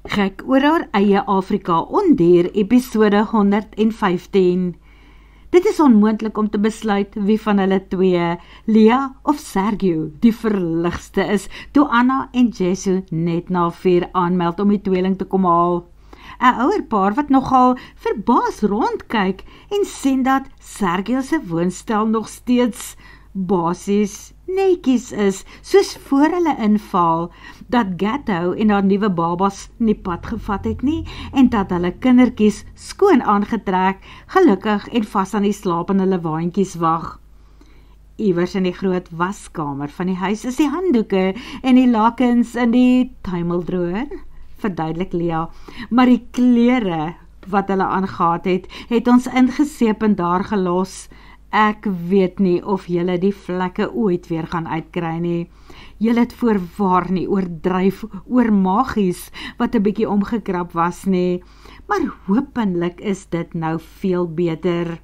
Gek oor haar eie Afrika Ondier, episode 115. Dit is onmoontlik om te besluit wie van hulle twee, Lia of Sergio, die verligste is, toe Anna en Jesu net na 4 aanmeld om die tweeling te kom haal. 'n Ouer paar wat nogal verbaas rondkyk en sien dat Sergio se woonstel nog steeds basies netjies is, soos voor hulle inval, dat Gatto en haar nuwe babas nie pad gevat het nie, en dat hulle kindertjies skoon aangetrek, gelukkig en vas aan die slapende waantjies wag. Iewers in die groot waskamer van die huis is die handdoeke en die lakens in die tuimeldroër, verduidelik Lia, maar die klere wat hulle aangehad het, het ons ingeseep en daar gelos. Ek weet nie of julle die vlekke ooit weer gaan uitkry nie. Julle het voorwaar nie oordryf oor magies wat 'n bietjie omgekrap was nie, maar hopelik is dit nou veel beter.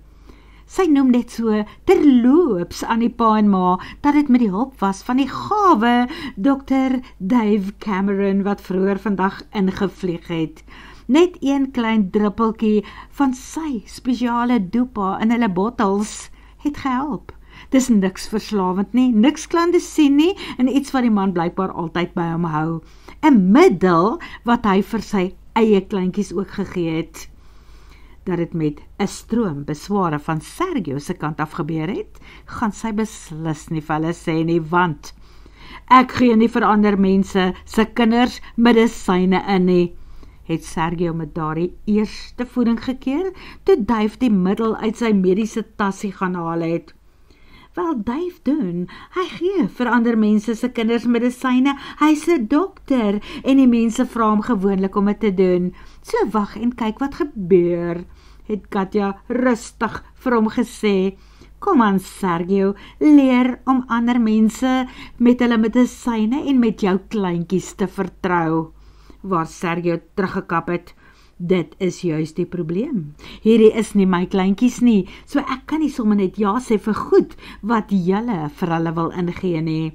Sy noem net so terloops aan die pa en ma dat dit met die hulp was van die gawe Dr. Dave Cameron wat vroeër vandag ingevlieg het. Net een klein druppeltjie van sy spesiale dopa in hulle bottels het gehelp. Dis niks verslawend nie, niks klandesien nie, en iets wat die man blykbaar altyd by hom hou. 'n Middel wat hy vir sy eie kleintjies ook gegee het. Dat dit met 'n stroom besware van Sergio se kant af gebeur het, gaan sy beslis nie vir hulle sê nie, want ek gee nie vir ander mense se kinders medisyne in nie, het Sergio met daardie eerste voeding gekeer, toe Dave die middel uit sy mediese tassie gaan haal het. Wel, Dave doen, hy gee vir ander mense se kinders medisyne, hy's 'n dokter, en die mense vra hom gewoonlik om dit te doen. So wag en kyk wat gebeur, het Katja rustig vir hom gesê. Kom aan Sergio, leer om ander mense met hulle medisyne en met jou kleintjies te vertrou. Waar Sergio teruggekap het, dit is juist die probleem. Hierdie is nie my kleintjies nie, so ek kan nie sommer net ja sê vir goed wat julle vir hulle wil ingee nie.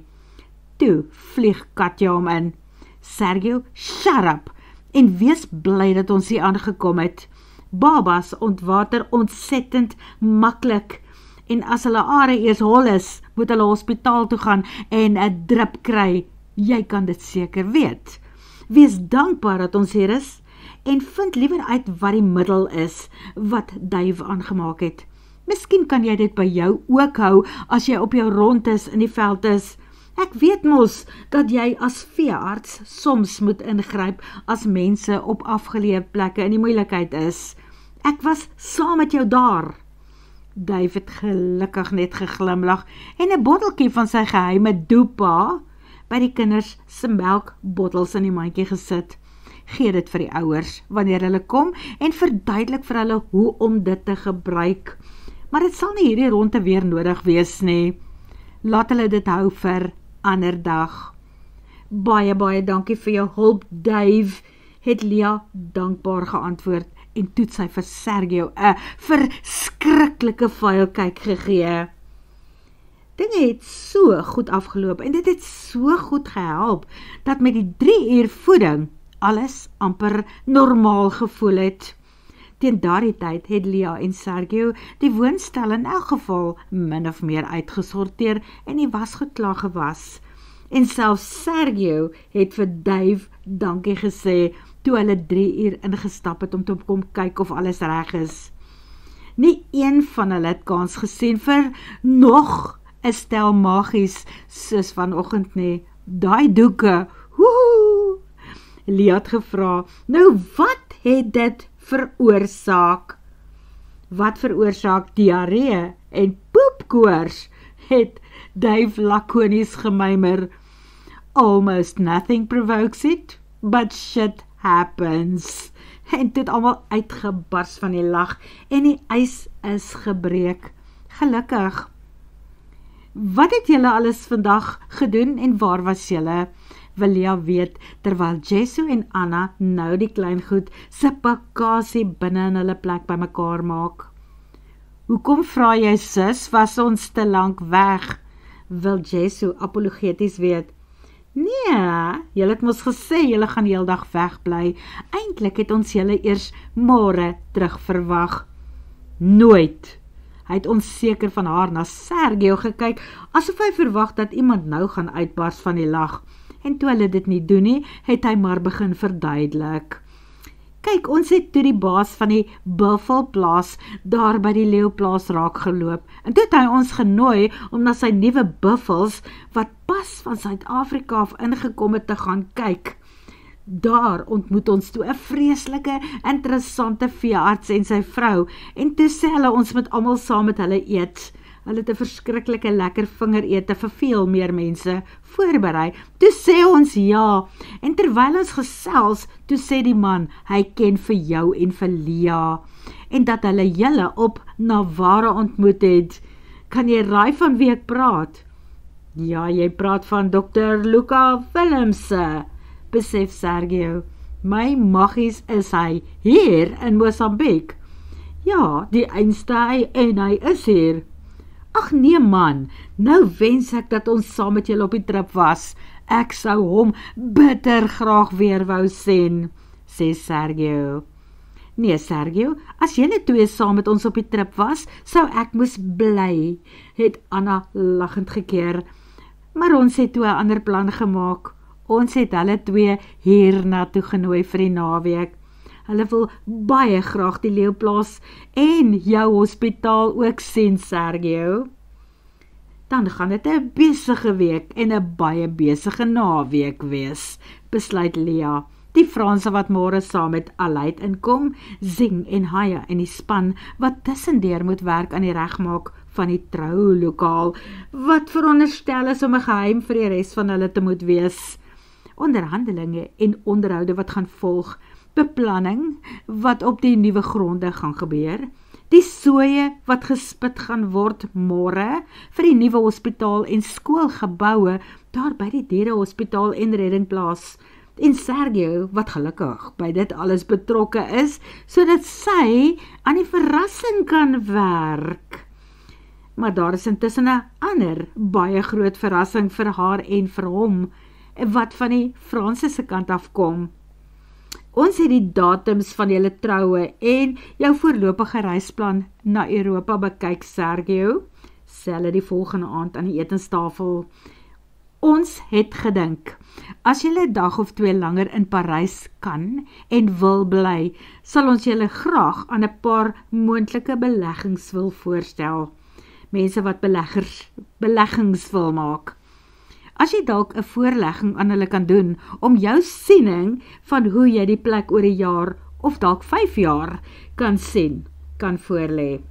Toe vlieg Katja hom in. Sergio, shut up, en wees bly dat ons hier aangekom het. Babas ontwater ontsettend maklik, en as hulle are eers hol is, moet hulle hospitaal toe gaan en 'n drip kry. Jy kan dit seker weet. Wees dankbaar dat ons hier is, en vind liewer uit wat die middel is, wat Dave aangemaak het. Miskien kan jy dit by jou ook hou, as jy op jou rond is in die veld is. Ek weet mos, dat jy as veearts soms moet ingryp, as mense op afgeleë plekke in die moeilikheid is. Ek was saam met jou daar. Dave het gelukkig net geglimlag, en 'n botteltjie van sy geheime dopa by die kinders se melkbottels in die mandjie gesit. Gee dit vir die ouers wanneer hulle kom en verduidelik vir hulle hoe om dit te gebruik. Maar dit sal nie hierdie ronde weer nodig wees nie. Laat hulle dit hou vir ander dag. Baie dankie vir jou hulp, Dave, het Lia dankbaar geantwoord en toe sy vir Sergio 'n verskriklike vuil kyk gegee. Dinge het so goed afgeloop en dit het so goed gehelp, dat met die 3 uur voeding alles amper normaal gevoel het. Teen daardie tyd het Lia en Sergio die woonstel in elk geval min of meer uitgesorteer en die wasgoed klaar gewas. En selfs Sergio het vir Dave dankie gesê, toe hulle 3 uur ingestap het om te kom kyk of alles reg is. Nie een van hulle het kans gesien vir nog 'n stel magies soos vanoggend nie. Daai doeke, woehoe! Lia het gevra, nou wat het dit veroorsaak? Wat veroorsaak diarree en poepkoors, het Dave lakonies gemymer. Almost nothing provokes it, but shit happens. En dit almal uitgebars van die lag en die ys is gebreek. Gelukkig. Wat het julle alles vandag gedoen en waar was julle? Wil Lia weet, terwyl Jesu en Anna nou die kleingoed se bagasie binne in hulle plek bymekaar maak. Hoekom vra jy sis, was ons te lank weg? Wil Jesu apologeties weet. Nee, julle het mos gesê julle gaan die hele dag wegbly. Eintlik het ons julle eers môre terug verwag. Nooit. Hy het onseker van haar na Sergio gekyk, asof hy verwag dat iemand nou gaan uitbars van die lag. En toe hulle dit nie doen nie, het hy maar begin verduidelik. Kyk, ons het toe die baas van die buffelplaas daar by die leeuplaas raak geloop. En toe het hy ons genooi om na sy nuwe buffels, wat pas van Suid-Afrika af ingekom het, te gaan kyk. Daar ontmoet ons toe 'n vreeslike, interessante veearts en sy vrou, en toe sê hulle ons moet almal saam met hulle eet. Hulle het 'n verskriklike lekker vingerete vir veel meer mense voorberei. Toe sê ons ja, en terwyl ons gesels, toe sê die man, hy ken vir jou en vir Lia, en dat hulle julle op Navarra ontmoet het. Kan jy raai van wie ek praat? Ja, jy praat van Dr. Luca Willemse, besef Sergio. My maggies is hy hier in Mosambik. Ja, die einste en hy is hier. Ag nee man, nou wens ek dat ons saam met julle op die trip was. Ek sou hom bitter graag weer wou sien, sê Sergio. Nee Sergio, as julle twee saam met ons op die trip was, sou ek moes bly, het Anna lachend gekeer. Maar ons het toe 'n ander plan gemaak. Ons het hulle twee hiernatoe genooi vir die naweek. Hulle wil baie graag die leeuplaas en jou hospitaal ook sien, Sergio. Dan gaan dit 'n besige week en 'n baie besige naweek wees, besluit Lia. Die Franse wat môre saam met Aleid inkom, Zing en Haya en die span wat tussendeur moet werk aan die regmaak van die troulokaal, wat veronderstel is om 'n geheim vir die res van hulle te moet wees. Onderhandelinge en onderhoude wat gaan volg, beplanning wat op die nuwe gronde gaan gebeur, die soeye wat gespit gaan word môre vir die nuwe hospitaal en skoolgeboue daar by die dierehospitaal en reddingplaas, en Sergio wat gelukkig by dit alles betrokke is, sodat sy aan die verrassing kan werk. Maar daar is intussen 'n ander baie groot verrassing vir haar en vir hom, wat van die Franse se kant afkom. Ons het die datums van julle troue en jou voorlopige reisplan na Europa bekyk, Sergio, sê hulle die volgende aand aan die etenstafel. Ons het gedink, as julle 'n dag of 2 langer in Parys kan en wil bly, sal ons julle graag aan 'n paar moontlike beleggings wil voorstel. Mense wat beleggings wil maak. As jy dalk 'n voorlegging aan hulle kan doen, om jou siening van hoe jy die plek oor 'n jaar, of dalk 5 jaar, kan sien, kan voorlê.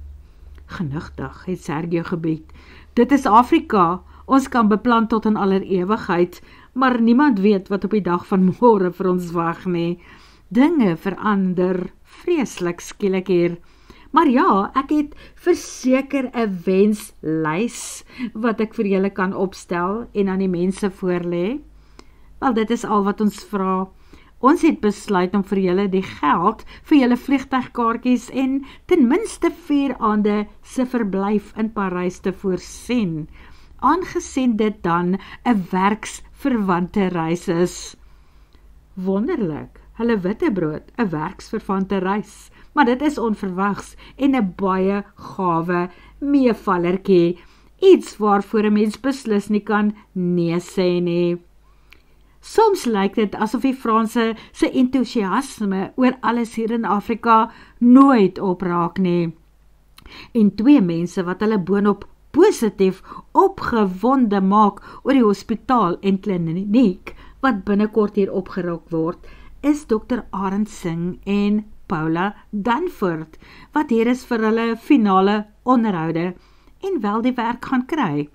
Genigtig, het Sergio gebied. Dit is Afrika, ons kan beplan tot in aller ewigheid, maar niemand weet wat op die dag van môre vir ons wag nie. Dinge verander vreeslik skielik hier. Maar ja, ek het verseker 'n wenslys wat ek vir julle kan opstel en aan die mense voorlê. Wel, dit is al wat ons vra. Ons het besluit om vir julle die geld vir julle vliegtuigkaartjies en ten minste 4 aande se verblyf in Parys te voorsien, aangesien dit dan 'n werksverwante reis is. Wonderlik, hulle witbrood, 'n werksverwante reis. Maar dit is onverwags en 'n baie gawe meevallertjie, iets waarvoor 'n mens beslis nie kan nee sê nie. Soms lyk dit asof die Franse se entoesiasme oor alles hier in Afrika nooit opraak nie. En 2 mense wat hulle boonop positief opgewonde maak oor die hospitaal en kliniek wat binnekort hier opgerig word, is Dr. Arend Singh en Paula Danford, wat hier is vir hulle finale onderhoude en wel die werk gaan kry.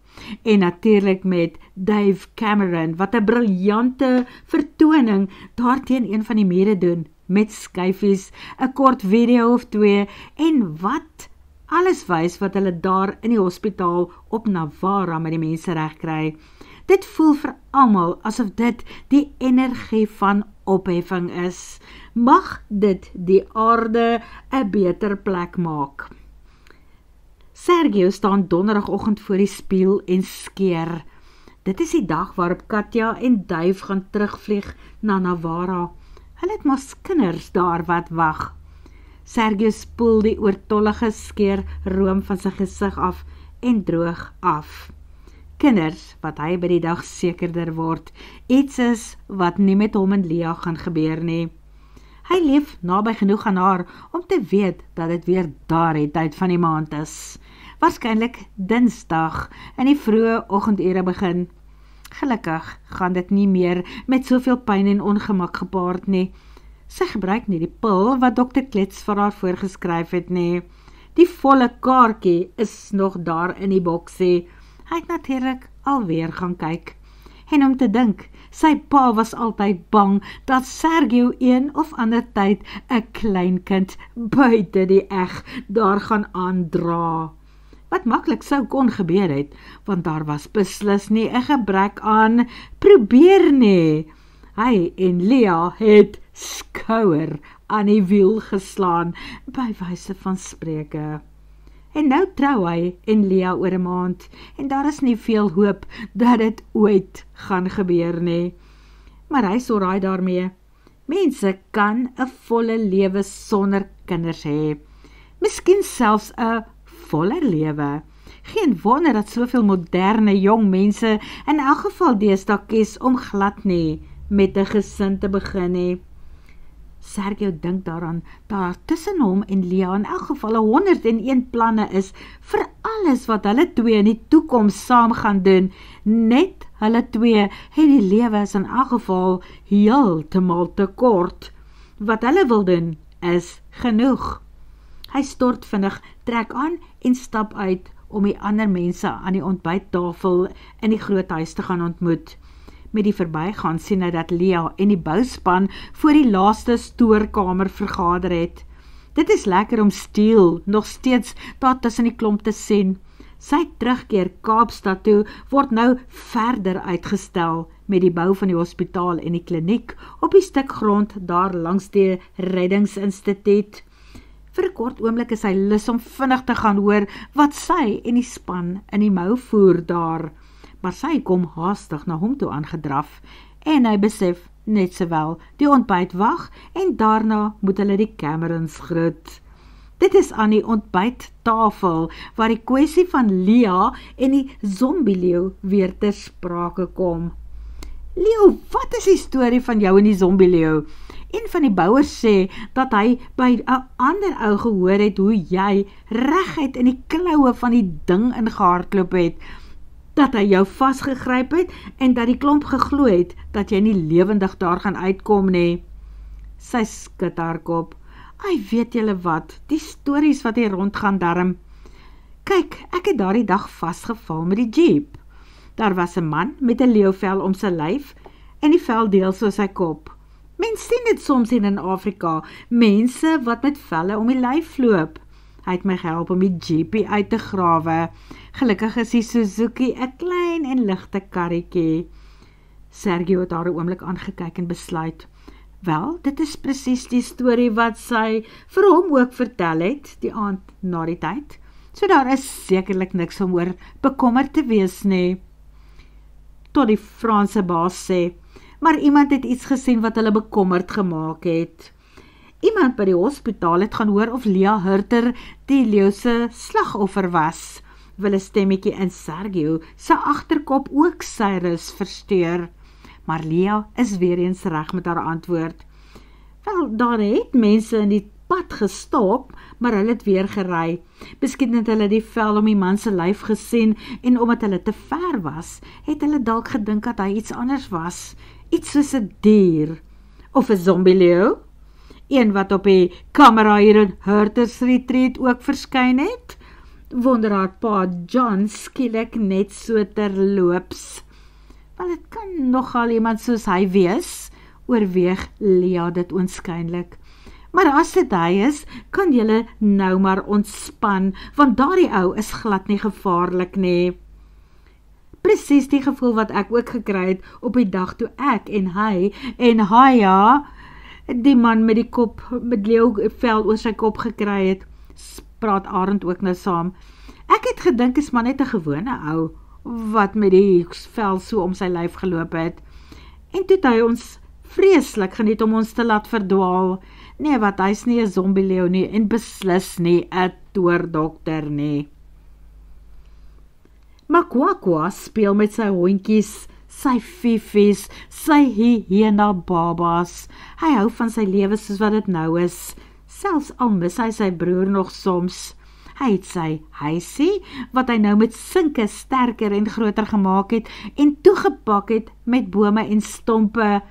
En natuurlik met Dave Cameron, wat 'n briljante vertoning daarteen een van die mure doen, met skyfies, 'n kort video of 2, en wat alles wys wat hulle daar in die hospitaal op Navarra met die mense reg kry. Dit voel vir almal asof dit die energie van opheffing is. Mag dit die aarde 'n beter plek maak. Sergio staan donderdagoggend voor die spieël en skeer. Dit is die dag waarop Katja en Duif gaan terugvlieg na Nawara. Hulle het mos kinders daar wat wag. Sergio spoel die oortollige skeer room van sy gesig af en droog af. Kinders wat hy by die dag sekerder word, iets is wat nie met hom en Lia gaan gebeur nie. Hy leef naby genoeg aan haar om te weet dat dit weer daardie tyd van die maand is. Waarskynlik Dinsdag in die vroeë oggendure begin. Gelukkig gaan dit nie meer met soveel pyn en ongemak gepaard nie. Sy gebruik nie die pil wat dokter Klets vir haar voorgeskryf het nie. Die volle kaartjie is nog daar in die boksie. Hy het natuurlik alweer gaan kyk. En om te dink, sy pa was altyd bang dat Sergio een of ander tyd 'n kleinkind buite die eg daar gaan aandra. Wat maklik sou kon gebeur het, want daar was beslis nie 'n gebrek aan probeer nie. Hy en Lia het skouer aan die wiel geslaan, by wyse van spreke. En nou trou hy en Lia oor 'n maand, en daar is nie veel hoop dat dit ooit gaan gebeur nie. Maar hy is alraai daarmee. Mense kan 'n volle lewe sonder kinders hê. Miskien selfs 'n voller lewe. Geen wonder dat soveel moderne jong mense in elk geval deesdae kies om glad nie met 'n gesin te begin nie. Sergio dink daaraan dat tussen hom en Lia in elk geval 101 planne is vir alles wat hulle twee in die toekoms saam gaan doen. Net hulle twee het die lewe is in elk geval heeltemal te kort. Wat hulle wil doen is genoeg. Hy stort vinnig, trek aan en stap uit om die ander mense aan die ontbyttafel in die groot huis te gaan ontmoet. Met die verbygaan sien hy dat Lia en die bouspan voor die laaste stoorkamer vergader het. Dit is lekker om Steel nog steeds daar tussen die klomp te sien. Sy terugkeer Kaapstad toe word nou verder uitgestel met die bou van die hospitaal en die kliniek op die stuk grond daar langs die Reddingsinstituut. Vir 'n kort oomblik is hy lus om vinnig te gaan hoor wat sy en die span in die mou voer daar. Maar sy kom haastig na hom toe aangedraf en hy besef net sowel die ontbyt wag en daarna moet hulle die Camerons groet. Dit is aan die ontbyttafel waar die kwessie van Lia en die zombieleeu weer ter sprake kom. Leo, wat is die storie van jou en die zombieleeu? Een van die bouers sê dat hy by 'n ander ou gehoor het hoe jy reguit in die kloue van die ding ingehardloop het, dat hy jou vasgegryp het en dat die klomp geglo het dat jy nie lewendig daar gaan uitkom nie. Sy skud haar kop. Ai, weet julle wat, die stories wat hier rondgaan darm. Kyk, ek het daardie dag vasgeval met die jeep. Daar was 'n man met 'n leeuvel om sy lyf en die vel deel so sy kop. Mense sien dit soms in Afrika, mense wat met velle om die lyf loop. Hy het my gehelp om die jeepie uit te grawe. Gelukkig is die Suzuki 'n klein en ligte karretjie. Sergio het haar 'n oomblik aangekyk en besluit, wel, dit is presies die storie wat sy vir hom ook vertel het, die aand na die tyd. So daar is sekerlik niks om oor bekommerd te wees nie. Tot die Franse baas sê, maar iemand het iets gesien wat hulle bekommerd gemaak het. Iemand by die hospitaal het gaan hoor of Lia Hurter die leeu se slagoffer was. Wil 'n stemmetjie in Sergio se agterkop ook sy rus versteur. Maar Lia is weer eens reg met haar antwoord. Wel, daar het mense in die pad gestop, maar hulle het weer gery. Miskien het hulle die vel om die man se lyf gesien en omdat hulle te ver was, het hulle dalk gedink dat hy iets anders was. Iets soos 'n dier. Of 'n zombieleeu. Een wat op die kamera hier in Hurters Retreat ook verskyn het. Wonder haar pa John skielik net so terloops. Wel, het kan nogal iemand soos hy wees, oorweeg Lia dit oënskynlik. Maar as dit hy is, kan julle nou maar ontspan, want daardie ou is glad nie gevaarlik nie. Presies die gevoel wat ek ook gekry het op die dag toe ek en hy, ja, die man met die kop, met leeuvel oor sy kop gekry het, praat Arend ook nou saam. Ek het gedink is maar net 'n gewone ou, wat met die vel so om sy lyf geloop het. En toe het hy ons vreeslik geniet om ons te laat verdwaal. Nee, wat, hy is nie 'n zombie leeu nie, en beslis nie 'n toordokter nie. Makwakwa speel met sy hondjies, sy fifies, sy hyena babas. Hy hou van sy lewe soos wat dit nou is, selfs al mis hy sy broer nog soms. Hy het sy huisie, wat hy nou met sinke sterker en groter gemaak het, en toegepak het met bome en stompe.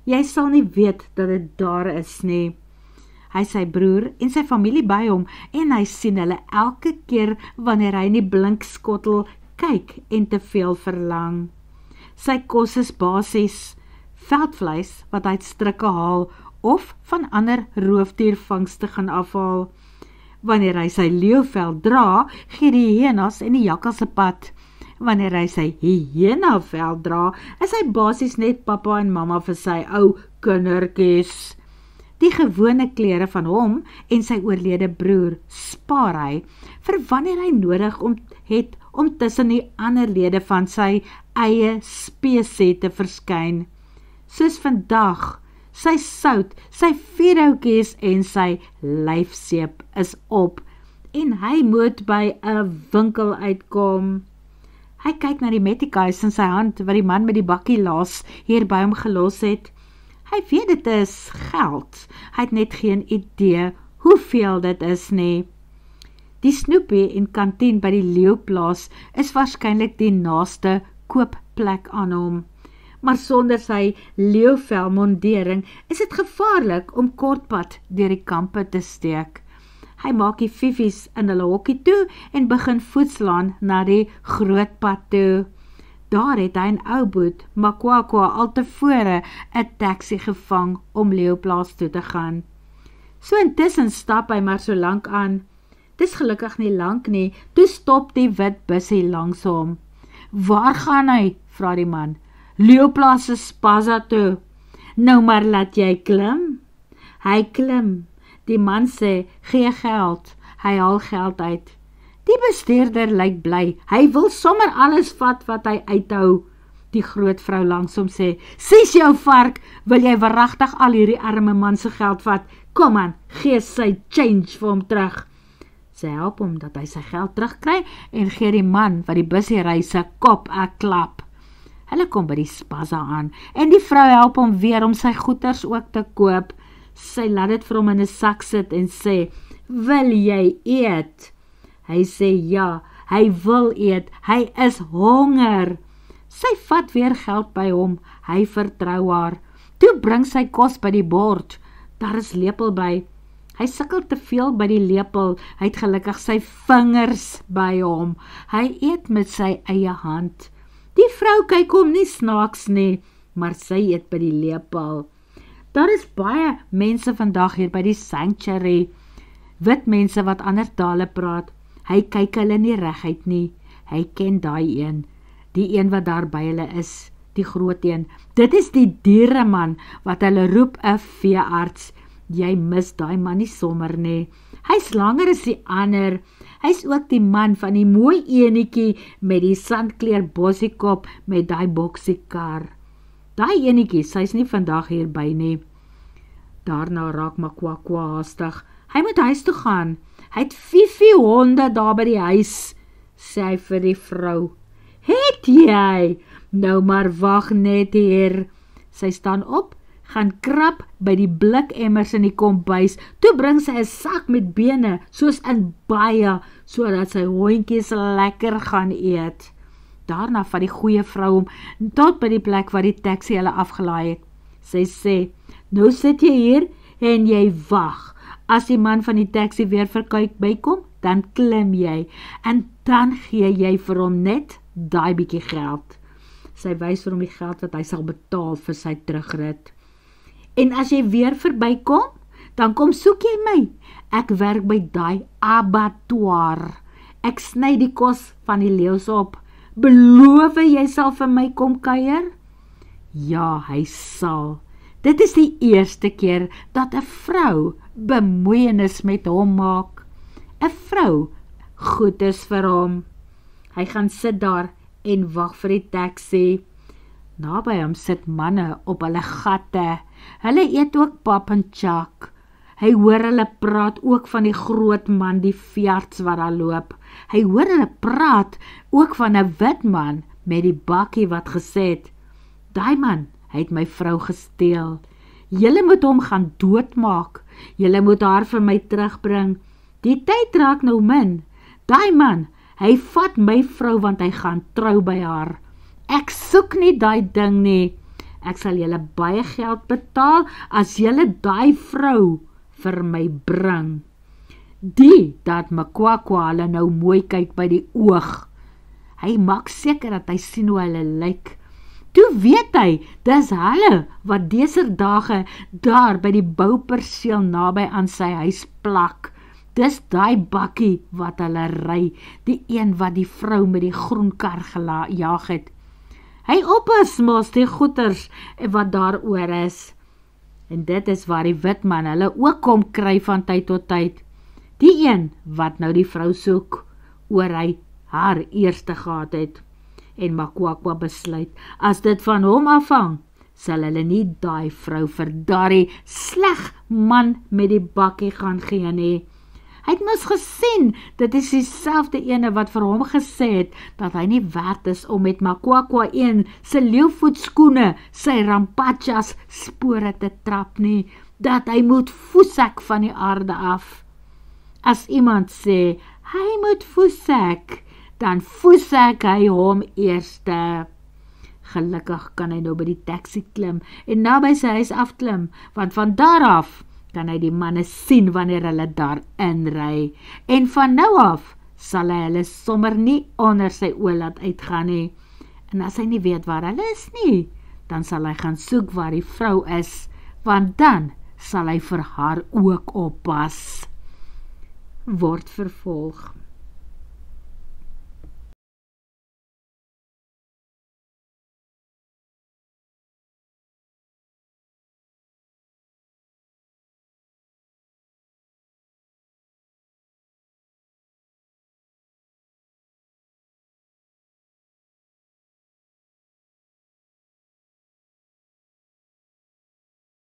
Jy sal nie weet dat dit daar is nie. Hy sy broer en sy familie by hom, en hy sien hulle elke keer wanneer hy in die blinkskottel kyk en te veel verlang. Sy kos is basies veldvleis wat hy uit strikke haal, of van ander roofdiervangste gaan afhaal. Wanneer hy sy leeuvel dra, gee die hyenas en die jakkalse pad. Wanneer hy sy hyenavel dra, is hy basies net pappa en mamma vir sy ou kindertjies. Die gewone klere van hom en sy oorlede broer spaar hy vir wanneer hy nodig het om tussen die ander lede van sy eie spesies te verskyn. Soos vandag, sy sout, sy vierhoutjies en sy lyfseep is op, en hy moet by 'n winkel uitkom. Hy kyk na die mettikais in sy hand, wat die man met die bakkie laas hier by hom gelos het. Hy weet dit is geld, hy het net geen idee hoeveel dit is nie. Die snoepie en kantien by die leeuplaas is waarskynlik die naaste koopplek aan hom. Maar sonder sy leeuvel mondering is dit gevaarlik om kortpad deur die kampe te steek. Hy maak die fifies in hulle hokkie toe en begin voetslaan na die groot pad toe. Daar het hy 'n ou boet, Makwakwa, al tevore 'n taxi gevang om leeuplaas toe te gaan. So intussen stap hy maar so lank aan. Dis gelukkig nie lank nie, toe stop die wit bussie langs hom. Waar gaan hy? Vra die man. Leeuplaas is Spaza toe. Nou maar laat jy klim. Hy klim. Die man sê, gee geld. Hy haal geld uit. Die bestuurder lyk bly. Hy wil sommer alles vat wat hy uithou. Die groot vrou langs hom sê, sies jou vark, wil jy waaragtig al hierdie arme man se geld vat? Kom aan, gee sy change vir hom terug. Sy help hom dat hy sy geld terugkry en gee die man wat die bussie ry se kop 'n klap. Hulle kom by die Spaza aan en die vrou help hom weer om sy goeders ook te koop. Sy laat dit vir hom in 'n sak sit en sê, wil jy eet? Hy sê ja, hy wil eet, hy is honger. Sy vat weer geld by hom, hy vertrou haar. Toe bring sy kos by die bord, daar is lepel by. Hy sukkel te veel by die lepel, hy het gelukkig sy vingers by hom. Hy eet met sy eie hand. Die vrou kyk hom nie snaaks nie, maar sy eet by die lepel. Daar is baie mense vandag hier by die sanctuary, wit mense wat ander tale praat. Hy kyk hulle nie reguit nie, hy ken daai een, die een wat daar by hulle is, die groot een. Dit is die diereman wat hulle roep 'n veearts. Jy mis daai man nie sommer nie. Hy's langer as die ander. Hy's ook die man van die mooi enetjie met die sandkleur bossiekop met daai boksiekar. Daai enetjie, sy's nie vandag hierby nie. Daarna raak Makwakwa haastig. Hy moet huis toe gaan. Hy het 5 honde daar by die huis, sê hy vir die vrou. Het jy? Nou maar wag net hier. Sy staan op, gaan krap by die blikemmers in die kombuis, toe bring sy 'n sak met bene, soos in baie, sodat sy hondjies lekker gaan eet. Daarna vat die goeie vrou hom tot by die plek waar die taxi hulle afgelaai het. Sy sê, nou sit jy hier en jy wag. As die man van die taxi weer verkyk bykom, dan klim jy, en dan gee jy vir hom net daai bietjie geld. Sy wys vir hom die geld wat hy sal betaal vir sy terugrit. En as jy weer verbykom, dan kom soek jy my. Ek werk by daai abattoir. Ek sny die kos van die leeu's op. Beloof jy sal vir my kom kuier? Ja, hy sal. Dit is die eerste keer dat 'n vrou bemoeienis met hom maak. 'n Vrou goed is vir hom. Hy gaan sit daar en wag vir die taxi. Naby hom sit manne op hulle gatte. Hulle eet ook pap en chak. Hy hoor hulle praat ook van die groot man, die veearts wat daar loop. Hy hoor hulle praat ook van 'n wit man met die bakkie wat gesê het, "Daai man, hy het my vrou gesteel. Julle moet hom gaan doodmaak. Julle moet haar vir my terugbring. Die tyd raak nou min. Daai man, hy vat my vrou want hy gaan trou by haar. Ek soek nie daai ding nie. Ek sal julle baie geld betaal as julle daai vrou vir my bring." Die dat Makwakwa hulle nou mooi kyk by die oog. Hy maak seker dat hy sien hoe hulle lyk. Toe weet hy, dis hulle wat deser dae daar by die bouperseel naby aan sy huis plak. Dis daai bakkie wat hulle ry, die een wat die vrou met die groen kar gejaag het. Hy oppas mos die goeders wat daar oor is. En dit is waar die wit man hulle ook kom kry van tyd tot tyd. Die een wat nou die vrou soek, oor hy haar eerste gehad het. En Makwakwa besluit, as dit van hom afhang, sal hulle nie daai vrou vir daardie sleg man met die bakkie gaan gee nie. Hy het mos gesien, dit is dieselfde ene wat vir hom gesê het, dat hy nie werd is om met Makwakwa een sy leeuvoetskoene, sy rampachas spore te trap nie, dat hy moet voesek van die aarde af. As iemand sê, hy moet voesek, dan voesek hy hom eerste. Gelukkig kan hy nou by die taxi klim en naby sy huis afklim, want van daar af kan hy die manne sien wanneer hulle daar inry. En van nou af sal hy hulle sommer nie onder sy oë laat uitgaan nie. En as hy nie weet waar hulle is nie, dan sal hy gaan soek waar die vrou is, want dan sal hy vir haar ook oppas. Word vervolg.